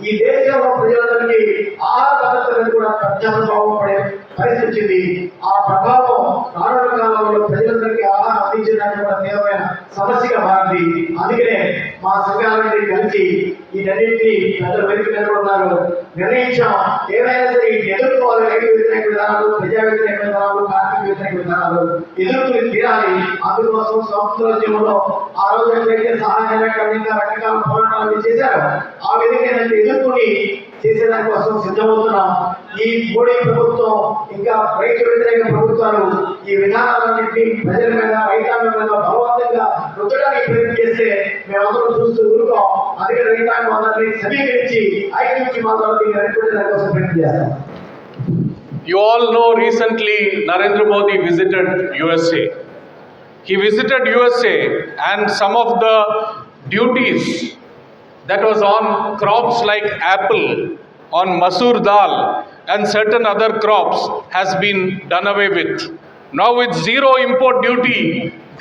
ఈ దేశంలో ప్రజలందరికీ ఆహార భద్రత మీద కూడా పెద్ద ప్రభావం పడే పరిస్థితి వచ్చింది. ఆ ప్రభావం రానున్న కాలంలో ప్రజలందరికీ ఆహారం అందించడానికి కూడా తీవ్రమైన సమస్యగా మారింది. అందుకనే మా సంఘాలన్నీ కలిసి వీటన్నింటినీ పెద్దలు వెనుక నిలబడుతున్నారు. నిర్ణయించాం, ఏమైనా సరే ఎదుర్కోవాలి. రైతు వ్యతిరేక విధానాలు, ప్రజా వ్యతిరేక విధానాలు, కార్మిక వ్యతిరేక విధానాలు ఎదుర్కొని తీరాలి. అందుకోసం స్వాతంత్రోద్యమంలో ఆ రోజు ఎట్లయితే సహాయంగా రకరకాల పోరాటాలు చేశారు, ఆ విధంగా ఎదుర్కొని చేసేదాని కోసం సిద్ధమవుతున్నాం. ఈ మోడీ ప్రభుత్వం ఇంకా రైతు వ్యతిరేక ప్రభుత్వాలు ఈ విధానాలన్నింటినీ ప్రజల మీద, రైతాంగం మీద బలవంతంగా రుద్దడానికి ప్రయత్నం చేస్తే మేమందరం చూస్తూ ఊరుకోం. అందుకే రైతాంగం అందరినీ సమీకరించి ఐక్య మాత్రం వెనక్కి కోసం ప్రయత్నం చేస్తాం. You all know recently Narendra Modi visited USA. He visited USA and some of the duties that was on crops like apple, on masoor dal and certain other crops has been done away with. Now with zero import duty,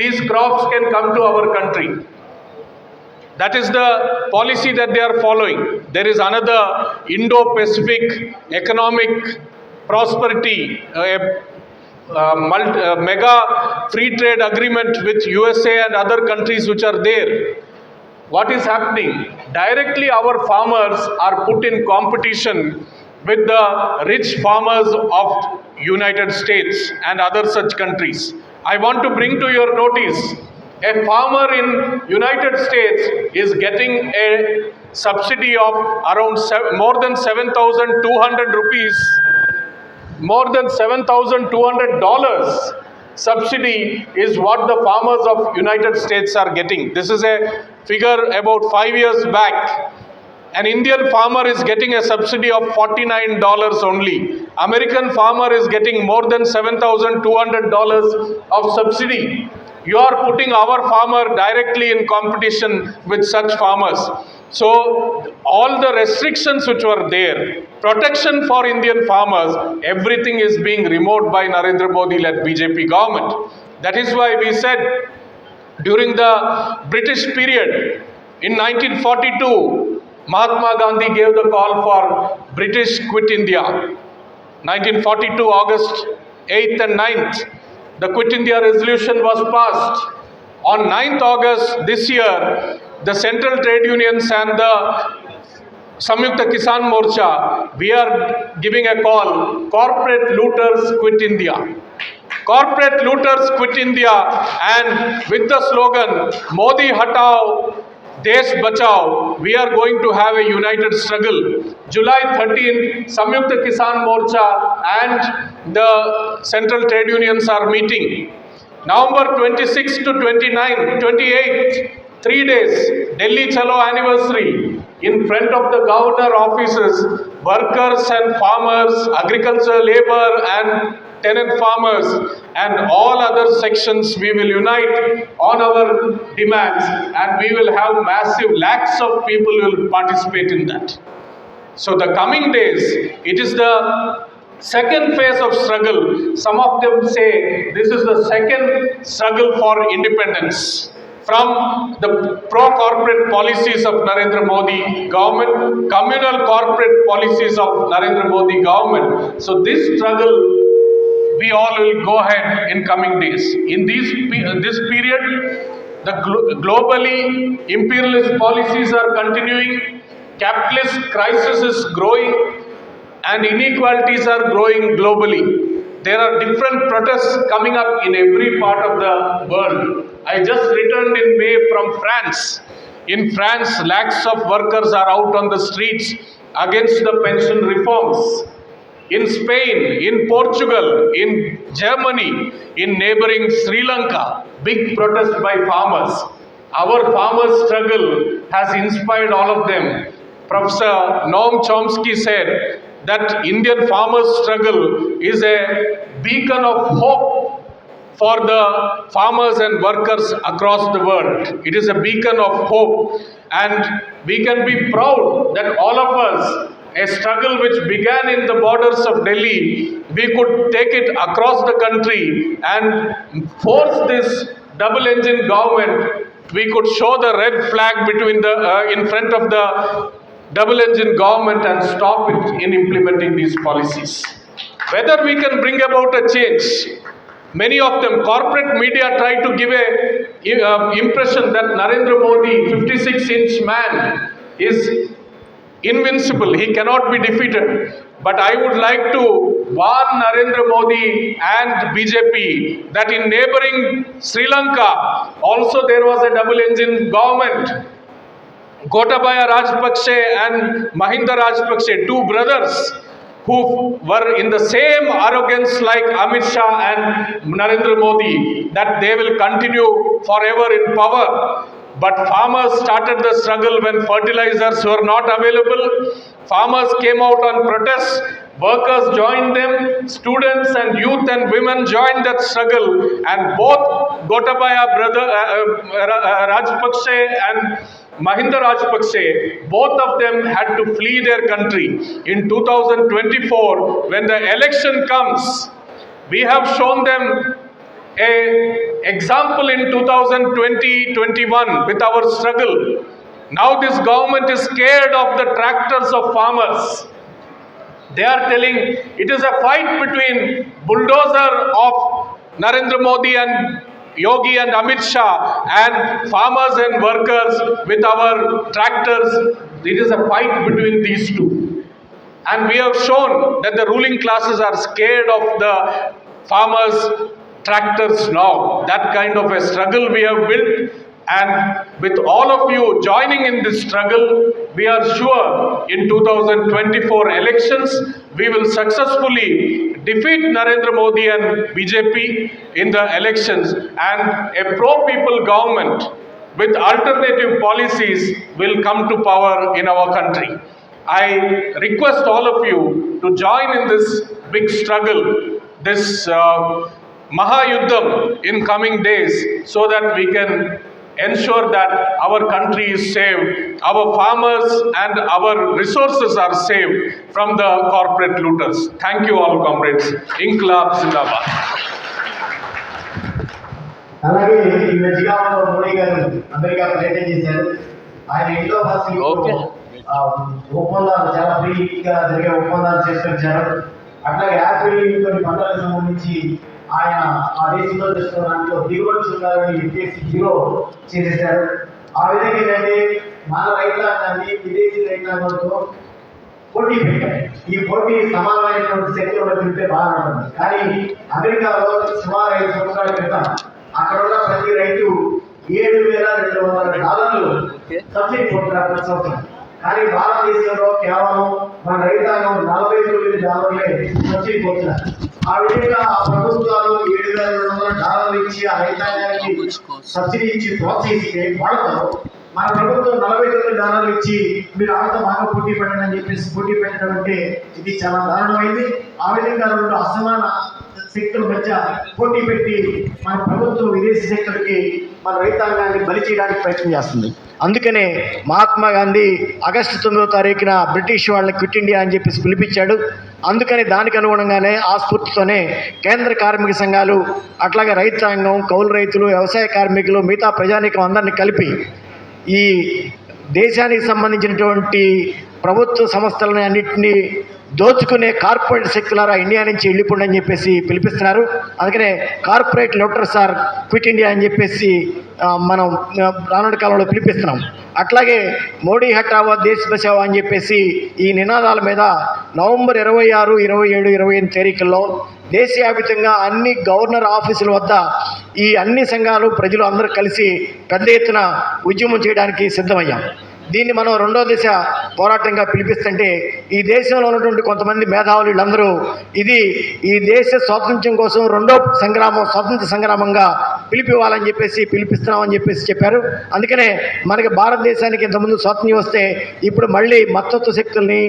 these crops can come to our country. That is the policy that they are following. There is another Indo-Pacific economic prosperity, mega free trade agreement with USA and other countries which are there. What is happening? Directly our farmers are put in competition with the rich farmers of United States and other such countries. I want to bring to your notice, a farmer in United States is getting a subsidy of around more than 7,200 rupees, more than $7,200 subsidy is what the farmers of United States are getting. This is a figure about 5 years back. An Indian farmer is getting a subsidy of $49 only. American farmer is getting more than $7,200 of subsidy. You are putting our farmer directly in competition with such farmers. So all the restrictions which were there, protection for Indian farmers, everything is being removed by Narendra Modi-led BJP government. That is why we said during the British period in 1942, Mahatma Gandhi gave the call for British quit India. 1942 August 8th and 9th, the Quit India resolution was passed. On 9th August this year, the central trade unions and the Samyukta Kisan Morcha, we are giving a call, corporate looters quit India. Corporate looters quit India, and with the slogan, Modi Hatao, Desh Bachao, we are going to have a united struggle. July 13th, Samyukta Kisan Morcha and the central trade unions are meeting. November 26th to 28th, 3 days, Delhi Chalo anniversary. In front of the governor offices, workers and farmers, agriculture labor and tenant farmers and all other sections, we will unite on our demands, and we will have massive lakhs of people will participate in that. So the coming days, it is the second phase of struggle. Some of them say this is the second struggle for independence from the pro-corporate policies of Narendra Modi government, communal corporate policies of Narendra Modi government. So this struggle, we all will go ahead in coming days. In this period, the globally imperialist policies are continuing, capitalist crisis is growing, and inequalities are growing globally. There are different protests coming up in every part of the world. I just returned in May from France. In France, lakhs of workers are out on the streets against the pension reforms. In Spain, in Portugal, in Germany, in neighboring Sri Lanka, big protest by farmers. Our farmers' struggle has inspired all of them. Professor Noam Chomsky said that Indian farmers' struggle is a beacon of hope for the farmers and workers across the world. It is a beacon of hope, and we can be proud that all of us, a struggle which began in the borders of Delhi, we could take it across the country and force this double-engine government. We could show the red flag in front of the double-engine government and stop it in implementing these policies. Whether we can bring about a change, many of them, corporate media try to give a impression that Narendra Modi, 56-inch man, is invincible, he cannot be defeated. But I would like to warn Narendra Modi and BJP that in neighboring Sri Lanka, also there was a double-engine government. Gotabaya Rajapakse and Mahinda Rajapakse, two brothers who were in the same arrogance like Amit Shah and Narendra Modi, that they will continue forever in power. But farmers started the struggle when fertilizers were not available. Farmers came out on protests. Workers joined them. Students and youth and women joined that struggle. And both Gotabaya Rajapakse and Mahinda Rajapakse, both of them had to flee their country. In 2024, when the election comes, we have shown them an example in 2020-21 with our struggle. Now this government is scared of the tractors of farmers. They are telling it is a fight between bulldozer of Narendra Modi and Yogi and Amit Shah and farmers and workers with our tractors. It is a fight between these two. And we have shown that the ruling classes are scared of the farmers' tractors now. That kind of a struggle we have built. And with all of you joining in this struggle, we are sure in 2024 elections, we will successfully defeat Narendra Modi and BJP in the elections, and a pro-people government with alternative policies will come to power in our country. I request all of you to join in this big struggle, this Mahayuddham in coming days, so that we can ensure that our country is saved, our farmers and our resources are saved from the corporate looters. Thank you all, comrades. Inqilab Zindabad. అలాగే ఈ మధ్యకాలంలో మోడీ గారు America పర్యటన చేశారు. ఆయన Indo Pacific ఒప్పందాలు చాలా ఫ్రీగా జరిగే ఒప్పందాలు చేసుకొచ్చారు. అట్లాగే యాపిల్ కొన్ని పంటలకు సంబంధించి ఆయన ఆ దేశంలో చేస్తున్న దాంట్లో దిగుబడి సుంకాలని ఎత్తేసి జీరో చేసేశారు. ఆ విధంగా ఏంటంటే మన రైతాంగాన్ని విదేశీ రైతాంగంతో పోటీ పెట్టారు. ఈ పోటీ సమానమైనటువంటి శక్తులు తింటే బాగా ఉంటుంది. కానీ అమెరికాలో సుమారు 5 సంవత్సరాల క్రితం అక్కడ ఉన్న ప్రతి రైతు $7,200 సబ్సిడీ పొందుతారు ప్రతి సంవత్సరం. కానీ భారతదేశంలో కేవలం మన రైతాంగం $49 సబ్సిడీ పొందుతున్నారు. ఆ విధంగా ఆ ప్రభుత్వాలు $7,200 ఇచ్చి ఆ రైతాంగానికి సబ్సిడీ ఇచ్చి ప్రోత్సహిస్తే వాళ్ళతో మన ప్రభుత్వం $49 ఇచ్చి మీరు ఆమెతో బాగా పోటీ పెట్టండి అని చెప్పేసి పోటీ పెట్టడం అంటే ఇది చాలా దారుణమైంది. ఆ విధంగా 2 అసమాన శక్తుల మధ్య పోటీ పెట్టి మన ప్రభుత్వం విదేశీ శక్తులకి మన రైతాంగాన్ని బలి చేయడానికి ప్రయత్నం చేస్తుంది. అందుకనే మహాత్మా గాంధీ ఆగస్టు 9వ తారీఖున బ్రిటిష్ వాళ్ళని క్విట్ ఇండియా అని చెప్పేసి పిలిపించాడు. అందుకని దానికి అనుగుణంగానే ఆ స్ఫూర్తితోనే కేంద్ర కార్మిక సంఘాలు, అట్లాగే రైతాంగం, కౌలు రైతులు, వ్యవసాయ కార్మికులు, మిగతా ప్రజానీకం అందరినీ కలిపి ఈ దేశానికి సంబంధించినటువంటి ప్రభుత్వ సంస్థలని అన్నింటినీ దోచుకునే కార్పొరేట్ శక్తులారా ఇండియా నుంచి వెళ్ళిపోండి అని చెప్పేసి పిలిపిస్తున్నారు. అందుకనే corporate looters are quit India అని చెప్పేసి మనం రానున్న కాలంలో పిలిపిస్తున్నాం. అట్లాగే మోడీ హటావో దేశ్ బచావో అని చెప్పేసి ఈ నినాదాల మీద నవంబర్ 26, 27, 28 తేదీల్లో దేశవ్యాప్తంగా అన్ని గవర్నర్ ఆఫీసుల వద్ద ఈ అన్ని సంఘాలు, ప్రజలు అందరూ కలిసి పెద్ద ఎత్తున ఉద్యమం చేయడానికి సిద్ధమయ్యాం. దీన్ని మనం 2వ దశ పోరాటంగా పిలిపిస్తుంటే ఈ దేశంలో ఉన్నటువంటి కొంతమంది మేధావులు వీళ్ళందరూ ఇది ఈ దేశ స్వాతంత్ర్యం కోసం 2వ సంగ్రామం, స్వాతంత్ర సంగ్రామంగా పిలిపివ్వాలని చెప్పేసి పిలిపిస్తున్నామని చెప్పేసి చెప్పారు. అందుకనే మనకి భారతదేశానికి ఇంతకుముందు స్వాతంత్ర్యం వస్తే ఇప్పుడు మళ్ళీ మత్తత్వ శక్తుల్ని,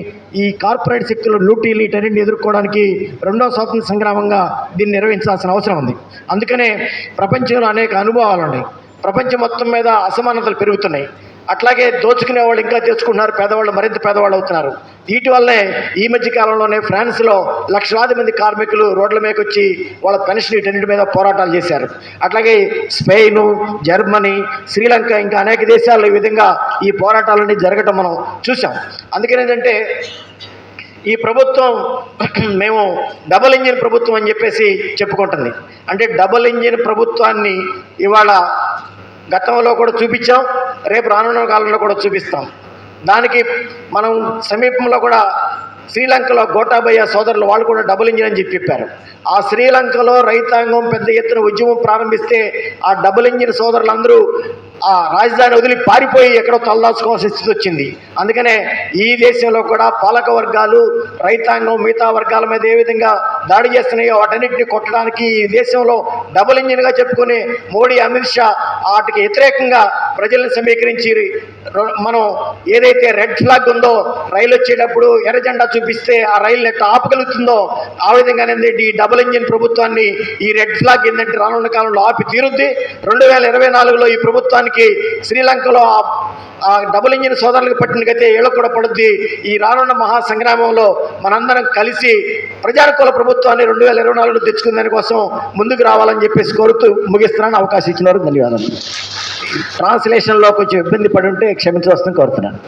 ఈ కార్పొరేట్ శక్తులు, లూటీలు వీటన్నింటిని ఎదుర్కోవడానికి 2వ స్వాతంత్ర సంగ్రామంగా దీన్ని నిర్వహించాల్సిన అవసరం ఉంది. అందుకనే ప్రపంచంలో అనేక అనుభవాలు ఉన్నాయి. ప్రపంచం మొత్తం మీద అసమానతలు పెరుగుతున్నాయి. అట్లాగే దోచుకునే వాళ్ళు ఇంకా తెచ్చుకుంటున్నారు, పేదవాళ్ళు మరింత పేదవాళ్ళు అవుతున్నారు. వీటి వల్లే ఈ మధ్య కాలంలోనే ఫ్రాన్స్లో లక్షలాది మంది కార్మికులు రోడ్ల మీదకి వచ్చి వాళ్ళ పెన్షన్ వీటన్నిటి మీద పోరాటాలు చేశారు. అట్లాగే స్పెయిన్, జర్మనీ, శ్రీలంక, ఇంకా అనేక దేశాల్లో ఈ విధంగా ఈ పోరాటాలన్నీ జరగటం మనం చూసాం. అందుకని ఏంటంటే ఈ ప్రభుత్వం మేము డబుల్ ఇంజిన్ ప్రభుత్వం అని చెప్పేసి చెప్పుకుంటుంది. అంటే డబుల్ ఇంజిన్ ప్రభుత్వాన్ని ఇవాళ గతంలో కూడా చూపించాం, రేపు రానున్న కాలంలో కూడా చూపిస్తాం. దానికి మనం సమీపంలో కూడా శ్రీలంకలో గోటాబయ్య సోదరులు వాళ్ళు కూడా డబుల్ ఇంజిన్ అని చెప్పారు. ఆ శ్రీలంకలో రైతాంగం పెద్ద ఎత్తున ఉద్యమం ప్రారంభిస్తే ఆ డబుల్ ఇంజిన్ సోదరులందరూ ఆ రాజధాని వదిలి పారిపోయి ఎక్కడో తలదాచుకోవాల్సిన స్థితి వచ్చింది. అందుకనే ఈ దేశంలో కూడా పాలక వర్గాలు, రైతాంగం, మిగతా వర్గాల మీద ఏ విధంగా దాడి చేస్తున్నాయో వాటన్నిటిని కొట్టడానికి ఈ దేశంలో డబుల్ ఇంజిన్గా చెప్పుకుని మోడీ, అమిత్ షా వాటికి వ్యతిరేకంగా ప్రజలను సమీకరించి మనం ఏదైతే రెడ్ ఫ్లాగ్ ఉందో రైలు వచ్చేటప్పుడు ఎర్ర జెండా చూపిస్తే ఆ రైలు ఎట్లా ఆపగలుగుతుందో ఆ విధంగానే ఈ డబుల్ ఇంజిన్ ప్రభుత్వాన్ని ఈ రెడ్ ఫ్లాగ్ ఏంటంటే రానున్న కాలంలో ఆపి తీరుద్ది. 2024లో ఈ ప్రభుత్వానికి శ్రీలంకలో ఆ డబుల్ ఇంజిన్ సోదరులకు పట్టినకైతే ఏళ్ళకు కూడా పడుద్ది. ఈ రానున్న మహాసంగ్రామంలో మనందరం కలిసి ప్రజానుకూల ప్రభుత్వాన్ని 2024లో తెచ్చుకునే దానికోసం ముందుకు రావాలని చెప్పేసి కోరుతూ ముగిస్తున్నాను. అవకాశం ఇచ్చినారు. ధన్యవాదాలు. ట్రాన్స్లేషన్లో కొంచెం ఇబ్బంది పడి ఉంటే క్షమించవలసింది కోరుతున్నాను.